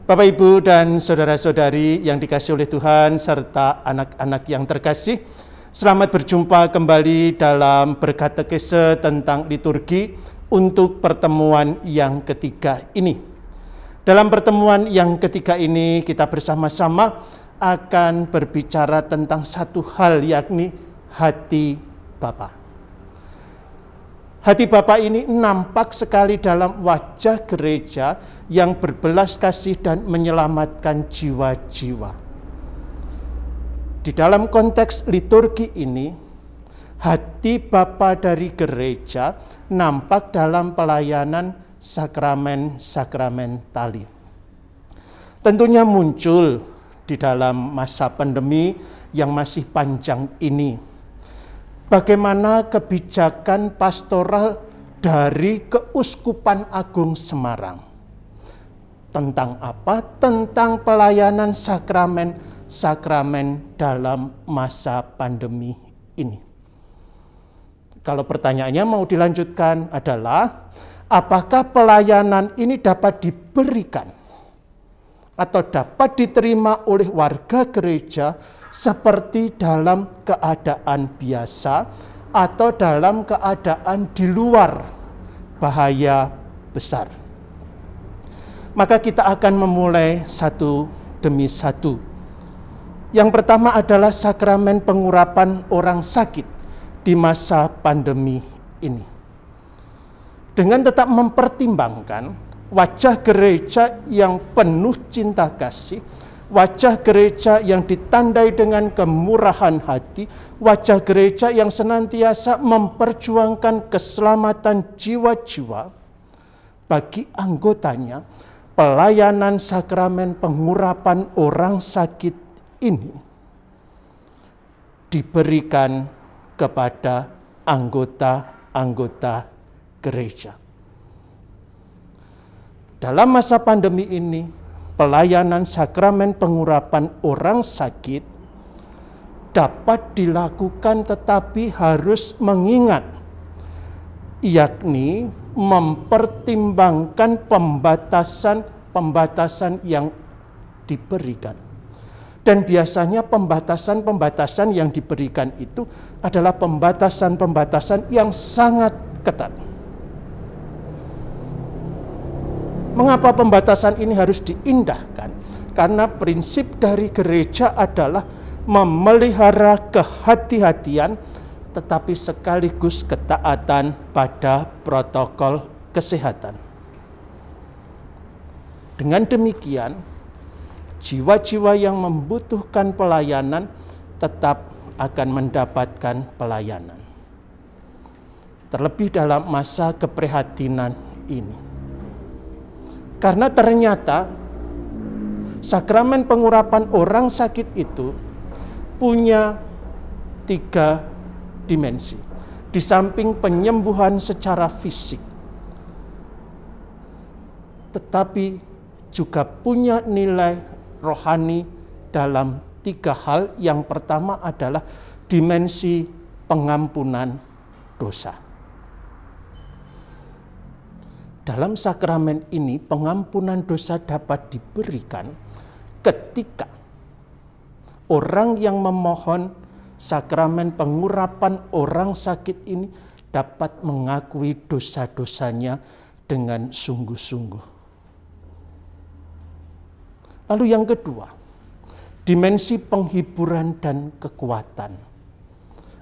Bapak, Ibu, dan saudara-saudari yang dikasihi oleh Tuhan, serta anak-anak yang terkasih, selamat berjumpa kembali dalam berkatekese tentang liturgi untuk pertemuan yang ketiga ini. Dalam pertemuan yang ketiga ini, kita bersama-sama akan berbicara tentang satu hal, yakni hati Bapa. Hati Bapa ini nampak sekali dalam wajah gereja yang berbelas kasih dan menyelamatkan jiwa-jiwa. Di dalam konteks liturgi ini, hati Bapa dari gereja nampak dalam pelayanan sakramen tali. Tentunya muncul di dalam masa pandemi yang masih panjang ini. Bagaimana kebijakan pastoral dari Keuskupan Agung Semarang. Tentang apa? Tentang pelayanan sakramen dalam masa pandemi ini. Kalau pertanyaannya mau dilanjutkan adalah, apakah pelayanan ini dapat diberikan atau dapat diterima oleh warga gereja seperti dalam keadaan biasa atau dalam keadaan di luar bahaya besar? Maka kita akan memulai satu demi satu. Yang pertama adalah sakramen pengurapan orang sakit di masa pandemi ini. Dengan tetap mempertimbangkan wajah gereja yang penuh cinta kasih, wajah gereja yang ditandai dengan kemurahan hati, wajah gereja yang senantiasa memperjuangkan keselamatan jiwa-jiwa bagi anggotanya, pelayanan sakramen pengurapan orang sakit ini diberikan kepada anggota-anggota gereja. Dalam masa pandemi ini, pelayanan sakramen pengurapan orang sakit dapat dilakukan tetapi harus mengingat, yakni mempertimbangkan pembatasan yang diberikan. Dan biasanya pembatasan yang diberikan itu adalah pembatasan yang sangat ketat. Mengapa pembatasan ini harus diindahkan? Karena prinsip dari gereja adalah memelihara kehati-hatian tetapi sekaligus ketaatan pada protokol kesehatan. Dengan demikian, jiwa-jiwa yang membutuhkan pelayanan tetap akan mendapatkan pelayanan. Terlebih dalam masa keprihatinan ini. Karena ternyata sakramen pengurapan orang sakit itu punya 3 dimensi. Di samping penyembuhan secara fisik, tetapi juga punya nilai rohani dalam 3 hal. Yang pertama adalah dimensi pengampunan dosa. Dalam sakramen ini, pengampunan dosa dapat diberikan ketika orang yang memohon sakramen pengurapan orang sakit ini dapat mengakui dosa-dosanya dengan sungguh-sungguh. Lalu yang kedua, dimensi penghiburan dan kekuatan.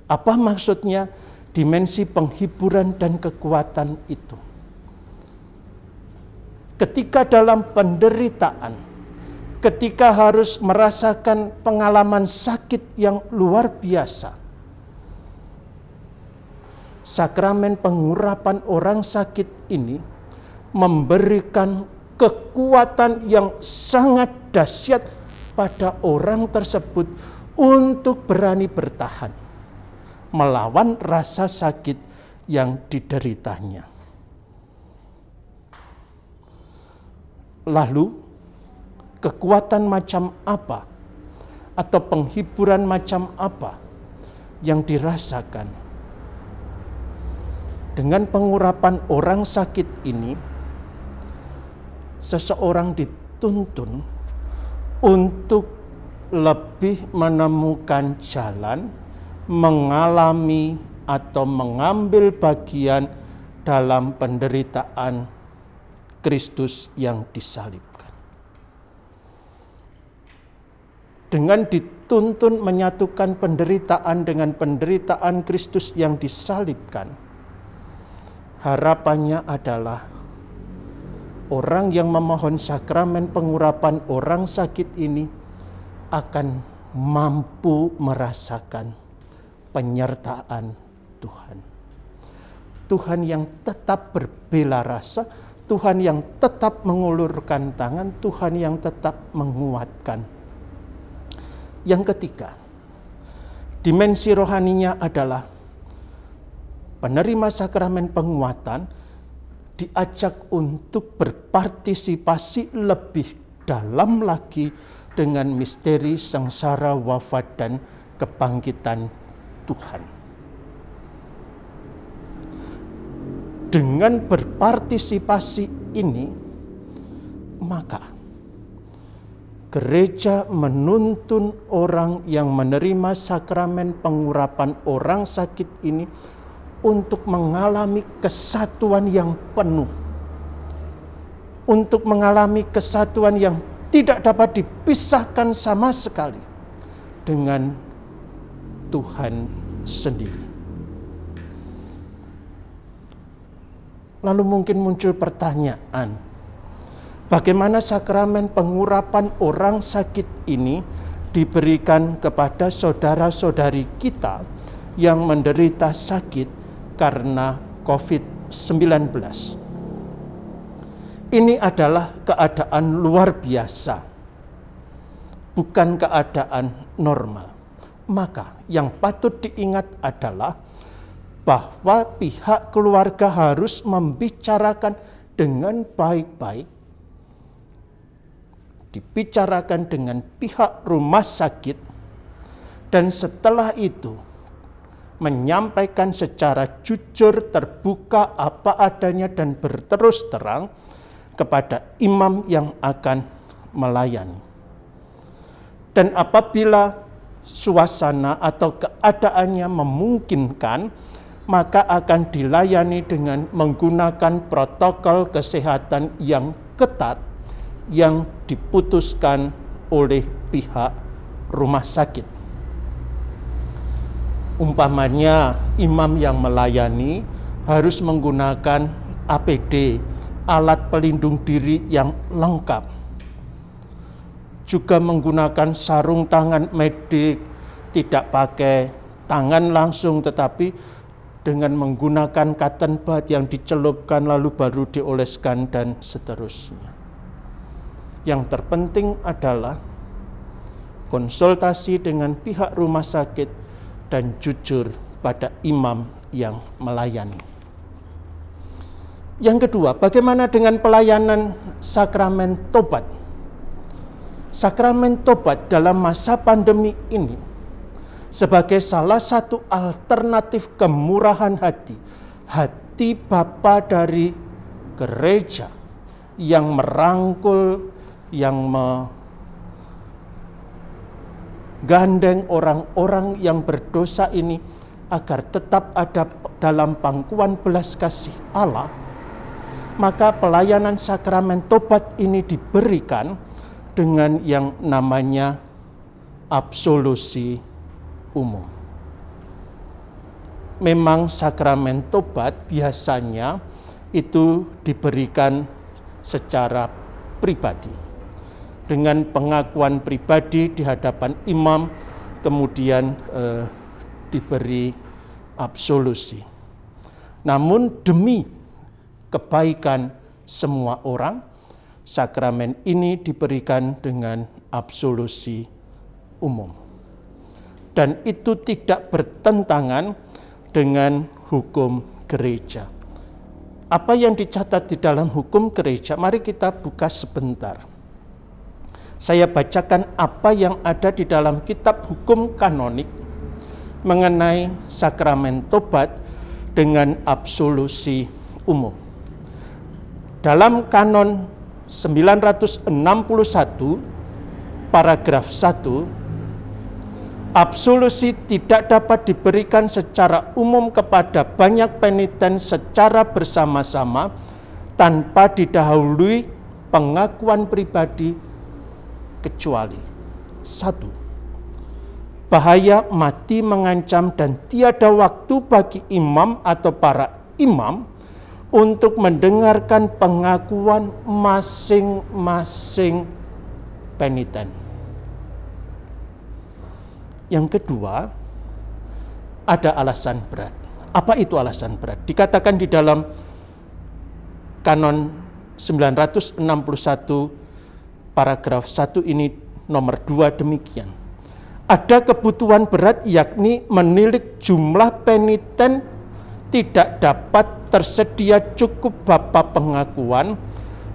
Apa maksudnya dimensi penghiburan dan kekuatan itu? Ketika dalam penderitaan, ketika harus merasakan pengalaman sakit yang luar biasa, sakramen pengurapan orang sakit ini memberikan kekuatan yang sangat dahsyat pada orang tersebut untuk berani bertahan melawan rasa sakit yang dideritanya. Lalu, kekuatan macam apa atau penghiburan macam apa yang dirasakan? Dengan pengurapan orang sakit ini, seseorang dituntun untuk lebih menemukan jalan, mengalami atau mengambil bagian dalam penderitaan Kristus yang disalibkan. Dengan dituntun menyatukan penderitaan dengan penderitaan Kristus yang disalibkan, harapannya adalah orang yang memohon sakramen pengurapan orang sakit ini akan mampu merasakan penyertaan Tuhan. Tuhan yang tetap berbela rasa, Tuhan yang tetap mengulurkan tangan, Tuhan yang tetap menguatkan. Yang ketiga, dimensi rohaninya adalah penerima sakramen penguatan diajak untuk berpartisipasi lebih dalam lagi dengan misteri sengsara, wafat, dan kebangkitan Tuhan. Dengan berpartisipasi ini, maka gereja menuntun orang yang menerima sakramen pengurapan orang sakit ini untuk mengalami kesatuan yang penuh, untuk mengalami kesatuan yang tidak dapat dipisahkan sama sekali dengan Tuhan sendiri. Lalu mungkin muncul pertanyaan, bagaimana sakramen pengurapan orang sakit ini diberikan kepada saudara-saudari kita yang menderita sakit karena COVID-19. Ini adalah keadaan luar biasa, bukan keadaan normal. Maka yang patut diingat adalah bahwa pihak keluarga harus membicarakan dengan baik-baik, dibicarakan dengan pihak rumah sakit, dan setelah itu menyampaikan secara jujur, terbuka, apa adanya, dan berterus terang kepada imam yang akan melayani. Dan apabila suasana atau keadaannya memungkinkan, maka akan dilayani dengan menggunakan protokol kesehatan yang ketat yang diputuskan oleh pihak rumah sakit. Umpamanya imam yang melayani harus menggunakan APD, alat pelindung diri yang lengkap. Juga menggunakan sarung tangan medik, tidak pakai tangan langsung tetapi dengan menggunakan cotton bud yang dicelupkan lalu baru dioleskan dan seterusnya. Yang terpenting adalah konsultasi dengan pihak rumah sakit dan jujur pada imam yang melayani. Yang kedua, bagaimana dengan pelayanan sakramen tobat? Sakramen tobat dalam masa pandemi ini sebagai salah satu alternatif kemurahan hati, hati Bapa dari gereja yang merangkul, yang gandeng orang-orang yang berdosa ini agar tetap ada dalam pangkuan belas kasih Allah, maka pelayanan sakramen tobat ini diberikan dengan yang namanya absolusi umum. Memang sakramen tobat biasanya itu diberikan secara pribadi, dengan pengakuan pribadi di hadapan imam, kemudian diberi absolusi. Namun demi kebaikan semua orang, sakramen ini diberikan dengan absolusi umum. Dan itu tidak bertentangan dengan hukum gereja. Apa yang dicatat di dalam hukum gereja? Mari kita buka sebentar. Saya bacakan apa yang ada di dalam kitab hukum kanonik mengenai sakramen tobat dengan absolusi umum. Dalam kanon 961 paragraf 1, absolusi tidak dapat diberikan secara umum kepada banyak peniten secara bersama-sama tanpa didahului pengakuan pribadi, kecuali 1. Bahaya mati mengancam dan tiada waktu bagi imam atau para imam untuk mendengarkan pengakuan masing-masing peniten. Yang kedua, ada alasan berat. Apa itu alasan berat? Dikatakan di dalam Kanon 961 paragraf 1 ini nomor 2 demikian. Ada kebutuhan berat, yakni menilik jumlah peniten tidak dapat tersedia cukup bapa pengakuan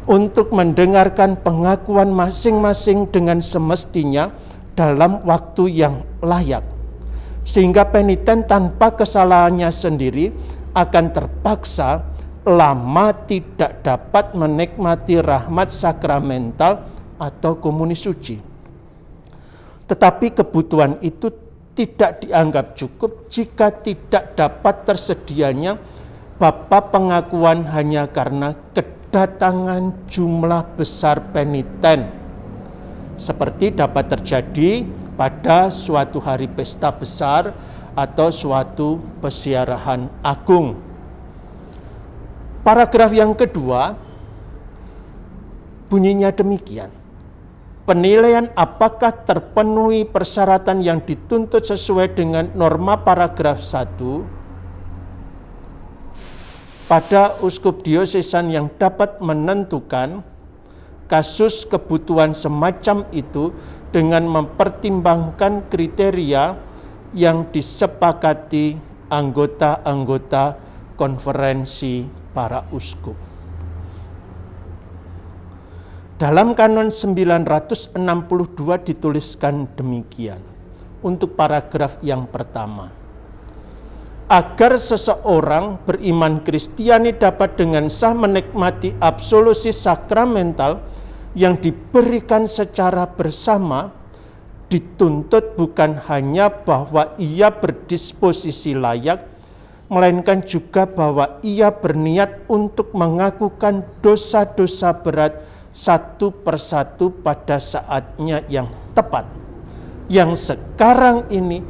untuk mendengarkan pengakuan masing-masing dengan semestinya dalam waktu yang layak, sehingga peniten tanpa kesalahannya sendiri akan terpaksa lama tidak dapat menikmati rahmat sakramental atau komuni suci. Tetapi kebutuhan itu tidak dianggap cukup jika tidak dapat tersedianya bapa pengakuan hanya karena kedatangan jumlah besar peniten, seperti dapat terjadi pada suatu hari pesta besar atau suatu peziarahan agung. Paragraf yang kedua bunyinya demikian. Penilaian apakah terpenuhi persyaratan yang dituntut sesuai dengan norma paragraf 1 pada uskup diosesan yang dapat menentukan kasus kebutuhan semacam itu dengan mempertimbangkan kriteria yang disepakati anggota-anggota konferensi para uskup. Dalam Kanon 962 dituliskan demikian untuk paragraf yang pertama. Agar seseorang beriman Kristiani dapat dengan sah menikmati absolusi sakramental yang diberikan secara bersama, dituntut bukan hanya bahwa ia berdisposisi layak, melainkan juga bahwa ia berniat untuk mengakukan dosa-dosa berat satu persatu pada saatnya yang tepat, yang sekarang ini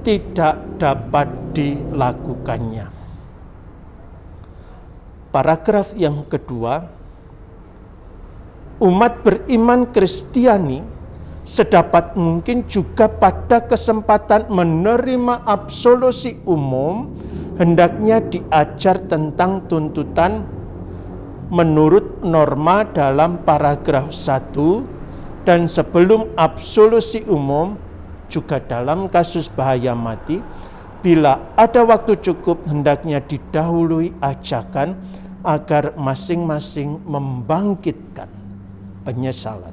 tidak dapat dilakukannya. Paragraf yang kedua, umat beriman Kristiani sedapat mungkin juga pada kesempatan menerima absolusi umum hendaknya diajar tentang tuntutan menurut norma dalam paragraf 1 dan sebelum absolusi umum juga dalam kasus bahaya mati, bila ada waktu cukup hendaknya didahului ajakan agar masing-masing membangkitkan penyesalan.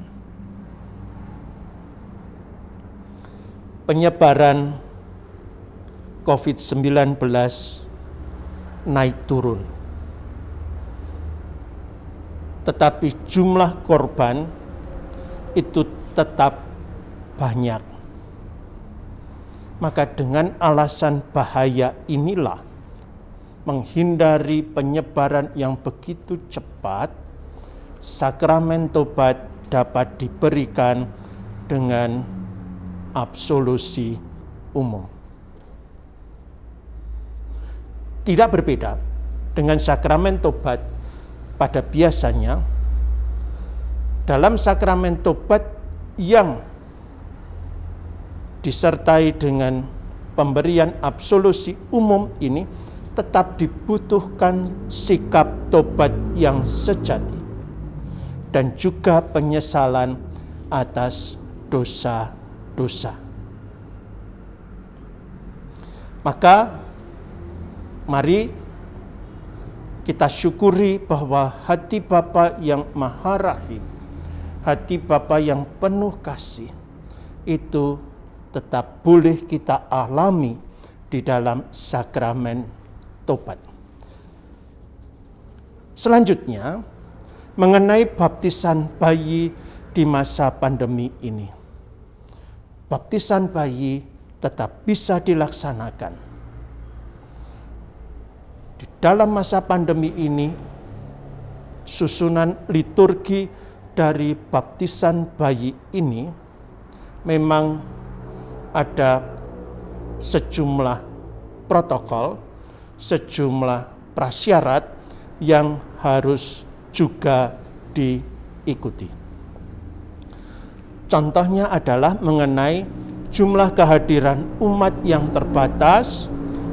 Penyebaran COVID-19 naik turun, tetapi jumlah korban itu tetap banyak. Maka dengan alasan bahaya inilah, menghindari penyebaran yang begitu cepat, sakramen tobat dapat diberikan dengan absolusi umum. Tidak berbeda dengan sakramen tobat pada biasanya. Dalam sakramen tobat yang disertai dengan pemberian absolusi umum ini, tetap dibutuhkan sikap tobat yang sejati dan juga penyesalan atas dosa-dosa. Maka mari kita syukuri bahwa hati Bapa yang Maha Rahim, hati Bapa yang penuh kasih, itu tetap boleh kita alami di dalam sakramen tobat. Selanjutnya, mengenai baptisan bayi di masa pandemi ini. Baptisan bayi tetap bisa dilaksanakan. Di dalam masa pandemi ini, susunan liturgi dari baptisan bayi ini memang ada sejumlah protokol, sejumlah prasyarat yang harus juga diikuti. Contohnya adalah mengenai jumlah kehadiran umat yang terbatas.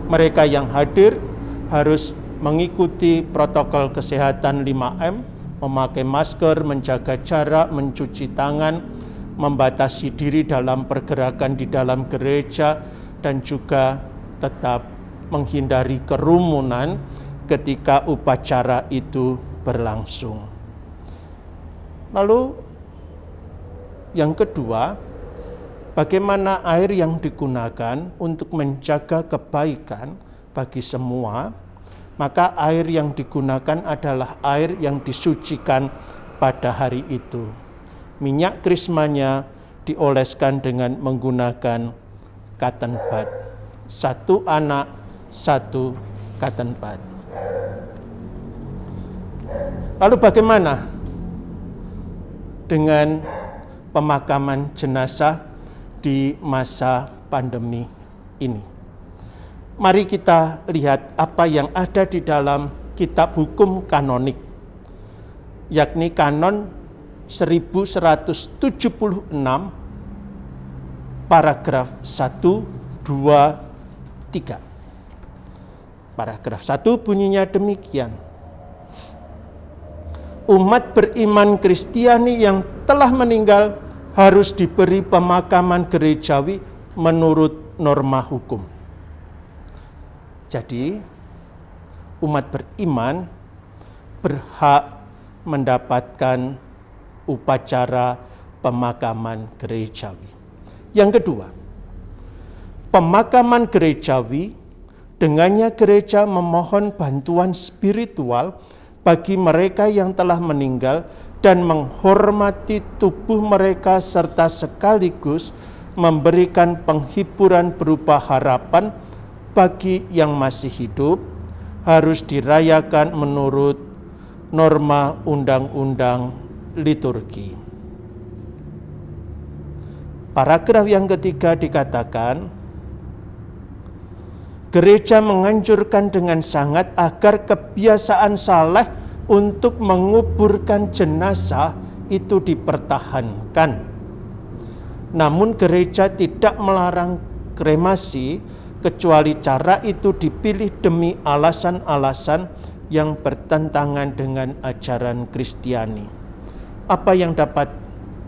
Mereka yang hadir harus mengikuti protokol kesehatan 5M, memakai masker, menjaga jarak, mencuci tangan, membatasi diri dalam pergerakan di dalam gereja, dan juga tetap menghindari kerumunan ketika upacara itu berlangsung. Lalu yang kedua, bagaimana air yang digunakan untuk menjaga kebaikan bagi semua. Maka air yang digunakan adalah air yang disucikan pada hari itu. Minyak krismanya dioleskan dengan menggunakan cotton bud. 1 anak, 1 cotton bud. Lalu bagaimana dengan pemakaman jenazah di masa pandemi ini? Mari kita lihat apa yang ada di dalam kitab hukum kanonik, yakni kanon 1176 paragraf 1, 2, 3. Paragraf 1 bunyinya demikian. Umat beriman Kristiani yang telah meninggal harus diberi pemakaman gerejawi menurut norma hukum. Jadi, umat beriman berhak mendapatkan upacara pemakaman gerejawi. Yang kedua, pemakaman gerejawi, dengannya gereja memohon bantuan spiritual bagi mereka yang telah meninggal dan menghormati tubuh mereka serta sekaligus memberikan penghiburan berupa harapan bagi yang masih hidup, harus dirayakan menurut norma undang-undang liturgi. Paragraf yang ketiga dikatakan, gereja menganjurkan dengan sangat agar kebiasaan saleh untuk menguburkan jenazah itu dipertahankan. Namun gereja tidak melarang kremasi kecuali cara itu dipilih demi alasan-alasan yang bertentangan dengan ajaran Kristiani. Apa yang dapat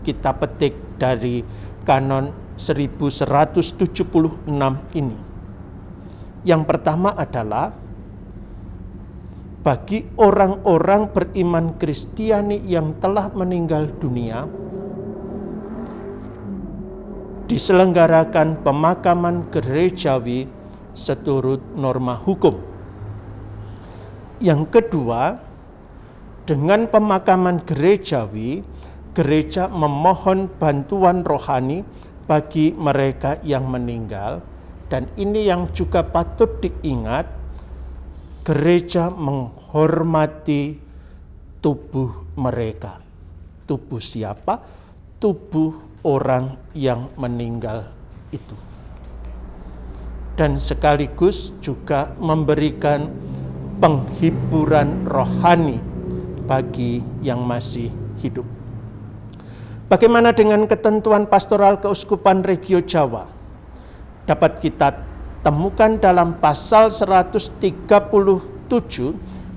kita petik dari kanon 1176 ini? Yang pertama adalah bagi orang-orang beriman Kristiani yang telah meninggal dunia, diselenggarakan pemakaman gerejawi seturut norma hukum. Yang kedua, dengan pemakaman gerejawi, gereja memohon bantuan rohani bagi mereka yang meninggal. Dan ini yang juga patut diingat, gereja menghormati tubuh mereka. Tubuh siapa? Tubuh orang yang meninggal itu. Dan sekaligus juga memberikan penghiburan rohani bagi yang masih hidup. Bagaimana dengan ketentuan pastoral Keuskupan Regio Jawa? Dapat kita temukan dalam pasal 137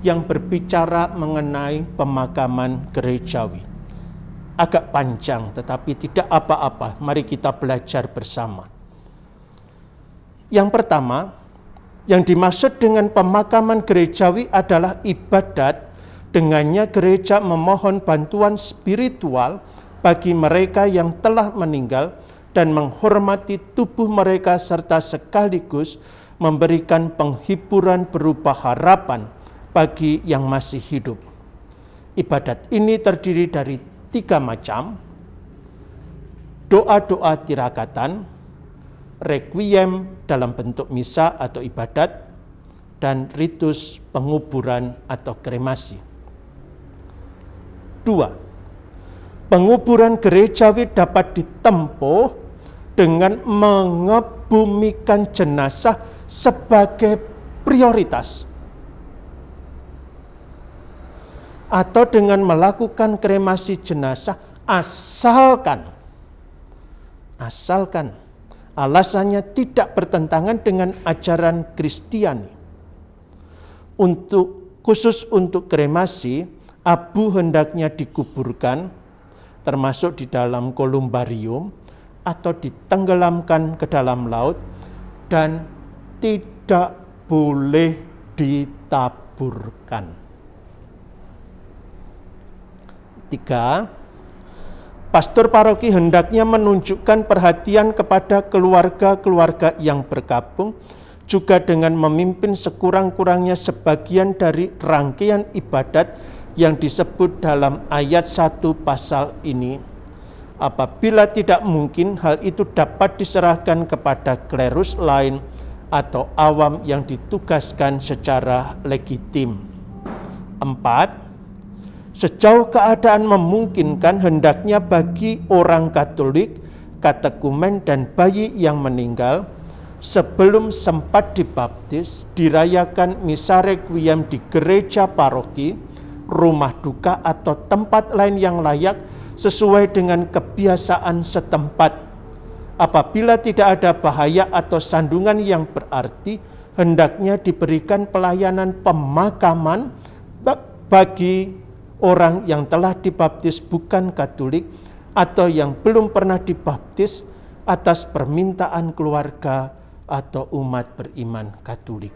yang berbicara mengenai pemakaman gerejawi. Agak panjang tetapi tidak apa-apa. Mari kita belajar bersama. Yang pertama, yang dimaksud dengan pemakaman gerejawi adalah ibadat. Dengannya gereja memohon bantuan spiritual bagi mereka yang telah meninggal dan menghormati tubuh mereka serta sekaligus memberikan penghiburan berupa harapan bagi yang masih hidup. Ibadat ini terdiri dari 3 macam: doa-doa tirakatan, requiem dalam bentuk misa atau ibadat, dan ritus penguburan atau kremasi. 2. Penguburan gerejawi dapat ditempuh dengan mengebumikan jenazah sebagai prioritas, atau dengan melakukan kremasi jenazah asalkan alasannya tidak bertentangan dengan ajaran Kristiani. Khusus untuk kremasi, abu hendaknya dikuburkan, termasuk di dalam kolumbarium, atau ditenggelamkan ke dalam laut, dan tidak boleh ditaburkan. 3. Pastor paroki hendaknya menunjukkan perhatian kepada keluarga-keluarga yang bergabung, juga dengan memimpin sekurang-kurangnya sebagian dari rangkaian ibadat yang disebut dalam ayat 1 pasal ini. Apabila tidak mungkin, hal itu dapat diserahkan kepada klerus lain atau awam yang ditugaskan secara legitim. 4. Sejauh keadaan memungkinkan, hendaknya bagi orang Katolik, katekumen, dan bayi yang meninggal sebelum sempat dibaptis, dirayakan misa requiem di gereja paroki, rumah duka, atau tempat lain yang layak sesuai dengan kebiasaan setempat. Apabila tidak ada bahaya atau sandungan yang berarti, hendaknya diberikan pelayanan pemakaman bagi orang yang telah dibaptis bukan Katolik atau yang belum pernah dibaptis atas permintaan keluarga atau umat beriman Katolik.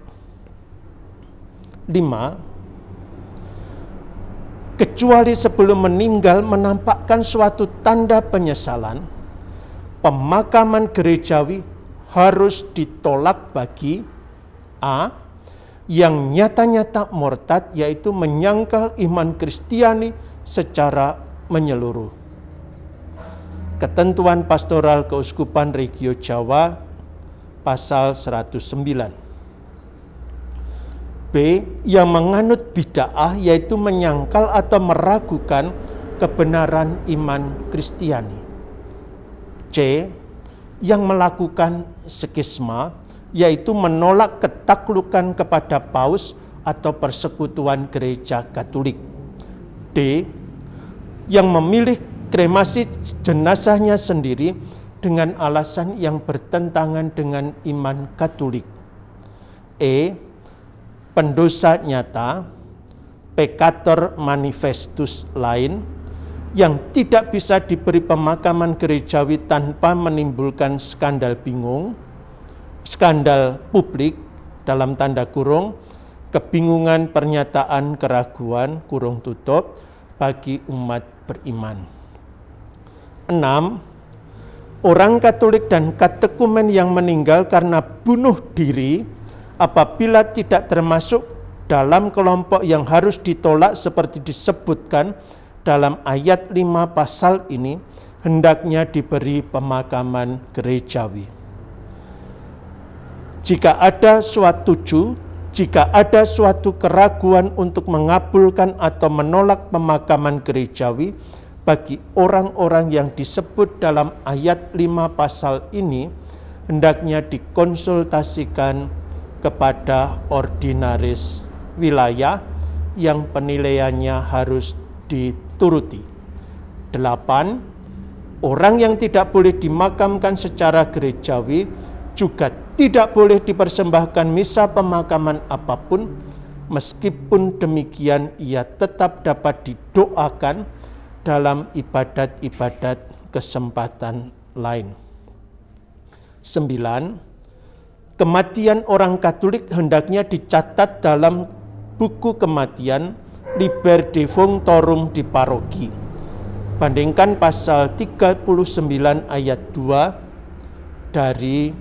5. Kecuali sebelum meninggal menampakkan suatu tanda penyesalan, pemakaman gerejawi harus ditolak bagi A. yang nyata-nyata murtad, yaitu menyangkal iman Kristiani secara menyeluruh. Ketentuan Pastoral Keuskupan Regio Jawa pasal 109. B. Yang menganut bid'ah, yaitu menyangkal atau meragukan kebenaran iman Kristiani. C. Yang melakukan skisma, yaitu menolak ketaklukan kepada paus atau persekutuan gereja Katolik. D. Yang memilih kremasi jenazahnya sendiri dengan alasan yang bertentangan dengan iman Katolik. E. Pendosa nyata, peccator manifestus lain, yang tidak bisa diberi pemakaman gerejawi tanpa menimbulkan skandal publik, dalam tanda kurung, kebingungan, pernyataan, keraguan, kurung tutup, bagi umat beriman. 6. Orang Katolik dan katekumen yang meninggal karena bunuh diri, apabila tidak termasuk dalam kelompok yang harus ditolak seperti disebutkan dalam ayat 5 pasal ini, hendaknya diberi pemakaman gerejawi. Jika ada suatu keraguan untuk mengabulkan atau menolak pemakaman gerejawi bagi orang-orang yang disebut dalam ayat 5 pasal ini, hendaknya dikonsultasikan kepada ordinaris wilayah yang penilaiannya harus dituruti. 8. Orang yang tidak boleh dimakamkan secara gerejawi juga tidak boleh dipersembahkan misa pemakaman apapun. Meskipun demikian, ia tetap dapat didoakan dalam ibadat-ibadat kesempatan lain. 9. Kematian orang Katolik hendaknya dicatat dalam buku kematian Liber Defunctorum di paroki. Bandingkan pasal 39 ayat 2 dari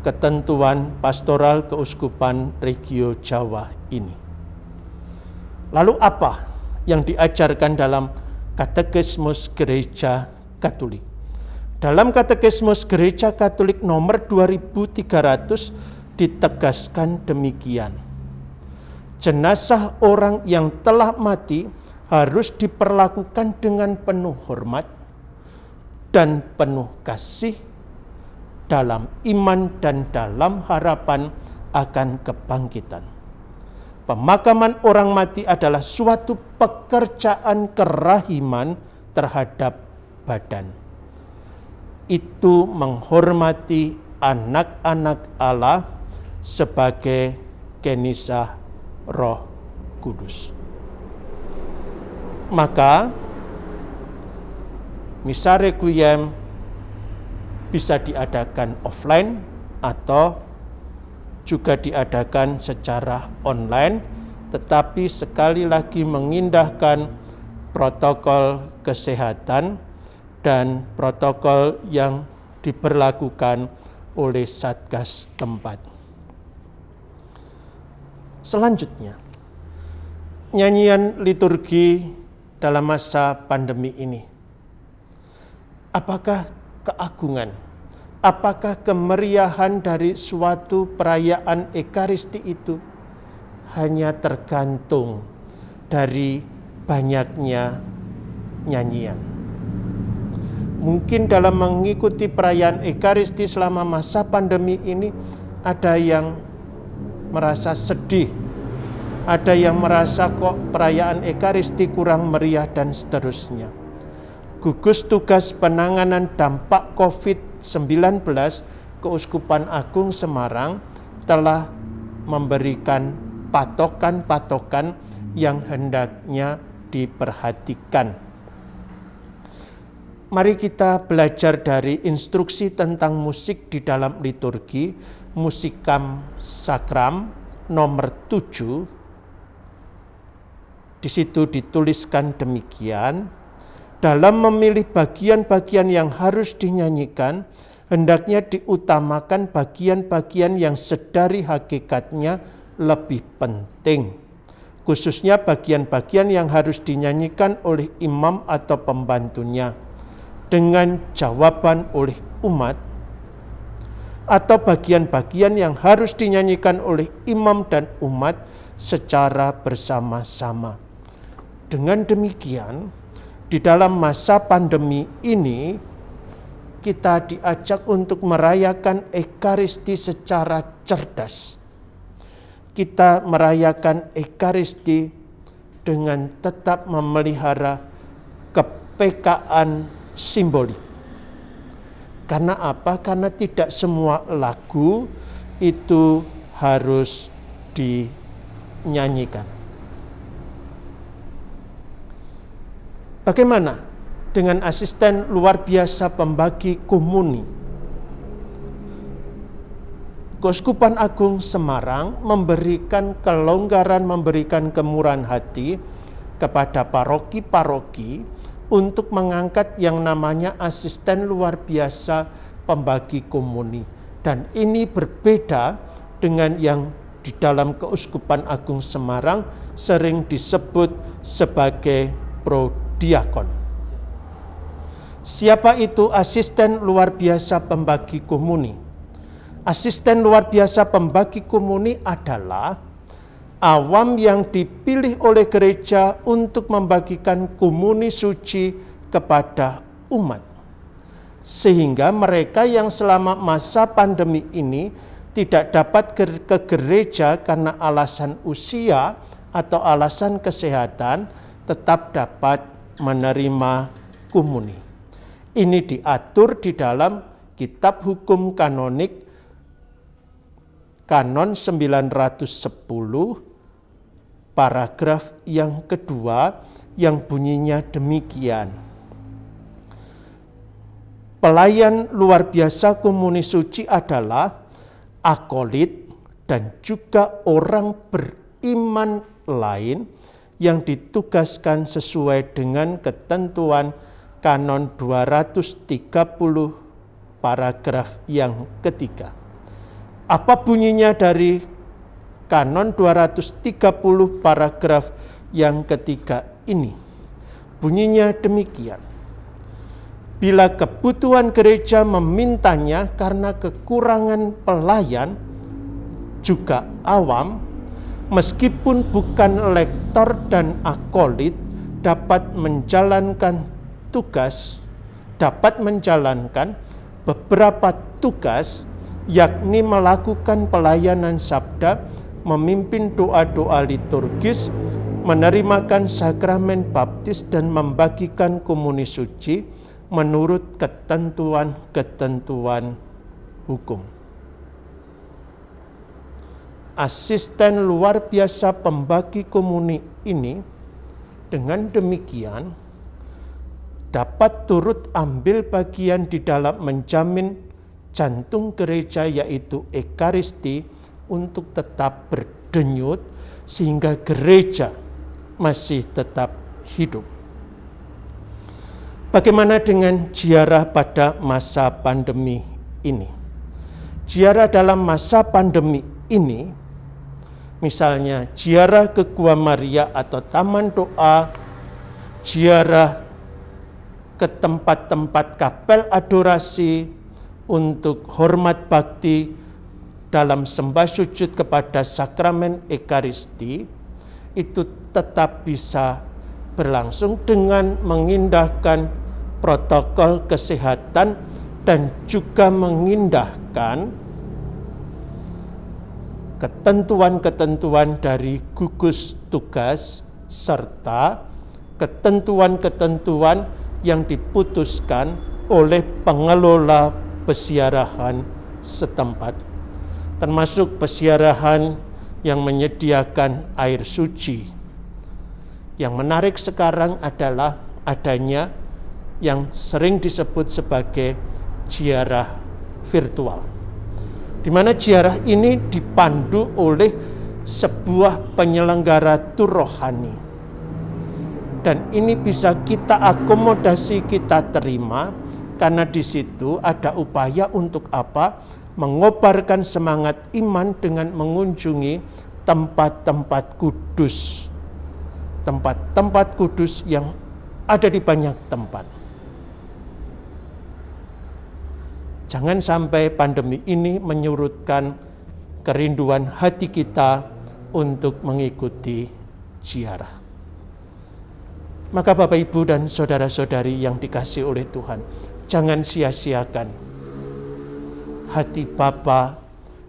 Ketentuan Pastoral Keuskupan Regio Jawa ini. Lalu apa yang diajarkan dalam Katekismus Gereja Katolik. Dalam Katekismus Gereja Katolik nomor 2300 ditegaskan demikian. Jenazah orang yang telah mati harus diperlakukan dengan penuh hormat dan penuh kasih dalam iman dan dalam harapan akan kebangkitan. Pemakaman orang mati adalah suatu pekerjaan kerahiman terhadap badan. Itu menghormati anak-anak Allah sebagai kenisah Roh Kudus. Maka misa requiem bisa diadakan offline atau juga diadakan secara online, tetapi sekali lagi mengindahkan protokol kesehatan dan protokol yang diberlakukan oleh Satgas tempat. Selanjutnya, nyanyian liturgi dalam masa pandemi ini. Apakah keagungan, apakah kemeriahan dari suatu perayaan Ekaristi itu hanya tergantung dari banyaknya nyanyian? Mungkin dalam mengikuti perayaan Ekaristi selama masa pandemi ini ada yang merasa sedih, ada yang merasa kok perayaan Ekaristi kurang meriah dan seterusnya. Gugus Tugas Penanganan Dampak COVID-19 Keuskupan Agung Semarang telah memberikan patokan-patokan yang hendaknya diperhatikan. Mari kita belajar dari instruksi tentang musik di dalam liturgi, Musikam Sakram nomor 7. Di situ dituliskan demikian, dalam memilih bagian-bagian yang harus dinyanyikan, hendaknya diutamakan bagian-bagian yang sedari hakikatnya lebih penting. Khususnya bagian-bagian yang harus dinyanyikan oleh imam atau pembantunya dengan jawaban oleh umat, atau bagian-bagian yang harus dinyanyikan oleh imam dan umat secara bersama-sama. Dengan demikian, di dalam masa pandemi ini, kita diajak untuk merayakan Ekaristi secara cerdas. Kita merayakan Ekaristi dengan tetap memelihara kepekaan simbolik. Karena apa? Karena tidak semua lagu itu harus dinyanyikan. Bagaimana dengan asisten luar biasa pembagi komuni? Keuskupan Agung Semarang memberikan kelonggaran, memberikan kemurahan hati kepada paroki-paroki untuk mengangkat yang namanya asisten luar biasa pembagi komuni. Dan ini berbeda dengan yang di dalam Keuskupan Agung Semarang sering disebut sebagai prodiakon. Siapa itu asisten luar biasa pembagi komuni? Asisten luar biasa pembagi komuni adalah awam yang dipilih oleh gereja untuk membagikan komuni suci kepada umat. Sehingga mereka yang selama masa pandemi ini tidak dapat ke gereja karena alasan usia atau alasan kesehatan, tetap dapat menerima komuni. Ini diatur di dalam Kitab Hukum Kanonik Kanon 910 paragraf yang kedua yang bunyinya demikian. Pelayan luar biasa komuni suci adalah akolit dan juga orang beriman lain yang ditugaskan sesuai dengan ketentuan Kanon 230 paragraf yang ketiga. Apa bunyinya dari Kanon 230 paragraf yang ketiga ini. Bunyinya demikian. Bila kebutuhan gereja memintanya karena kekurangan pelayan, juga awam, meskipun bukan lektor dan akolit, dapat menjalankan beberapa tugas, yakni melakukan pelayanan sabda, memimpin doa-doa liturgis, menerimakan sakramen baptis, dan membagikan komuni suci menurut ketentuan-ketentuan hukum. Asisten luar biasa pembagi komuni ini dengan demikian dapat turut ambil bagian di dalam menjamin jantung gereja, yaitu Ekaristi, untuk tetap berdenyut sehingga gereja masih tetap hidup. Bagaimana dengan ziarah pada masa pandemi ini? Ziarah dalam masa pandemi ini, misalnya ziarah ke Gua Maria atau Taman Doa, ziarah ke tempat-tempat kapel adorasi untuk hormat bakti dalam sembah sujud kepada sakramen Ekaristi, itu tetap bisa berlangsung dengan mengindahkan protokol kesehatan dan juga mengindahkan ketentuan-ketentuan dari gugus tugas serta ketentuan-ketentuan yang diputuskan oleh pengelola peziarahan setempat, termasuk peziarahan yang menyediakan air suci. Yang menarik sekarang adalah adanya yang sering disebut sebagai ziarah virtual, di mana ziarah ini dipandu oleh sebuah penyelenggara tur rohani, dan ini bisa kita akomodasi, kita terima, karena di situ ada upaya untuk apa? Mengobarkan semangat iman dengan mengunjungi tempat-tempat kudus, tempat-tempat kudus yang ada di banyak tempat. Jangan sampai pandemi ini menyurutkan kerinduan hati kita untuk mengikuti ziarah. Maka Bapak, Ibu, dan saudara-saudari yang dikasihi oleh Tuhan, jangan sia-siakan hati Bapa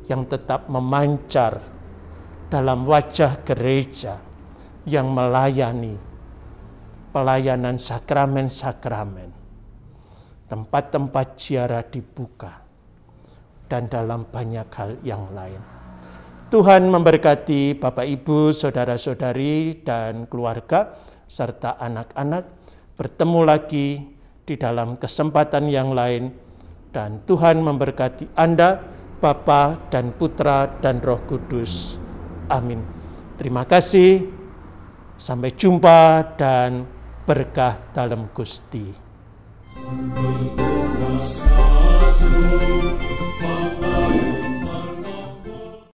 yang tetap memancar dalam wajah gereja yang melayani pelayanan sakramen-sakramen, tempat-tempat ziarah dibuka, dan dalam banyak hal yang lain. Tuhan memberkati Bapak, Ibu, saudara-saudari, dan keluarga, serta anak-anak. Bertemu lagi di dalam kesempatan yang lain, dan Tuhan memberkati Anda, Bapa dan Putra dan Roh Kudus. Amin. Terima kasih. Sampai jumpa dan berkah dalam Gusti.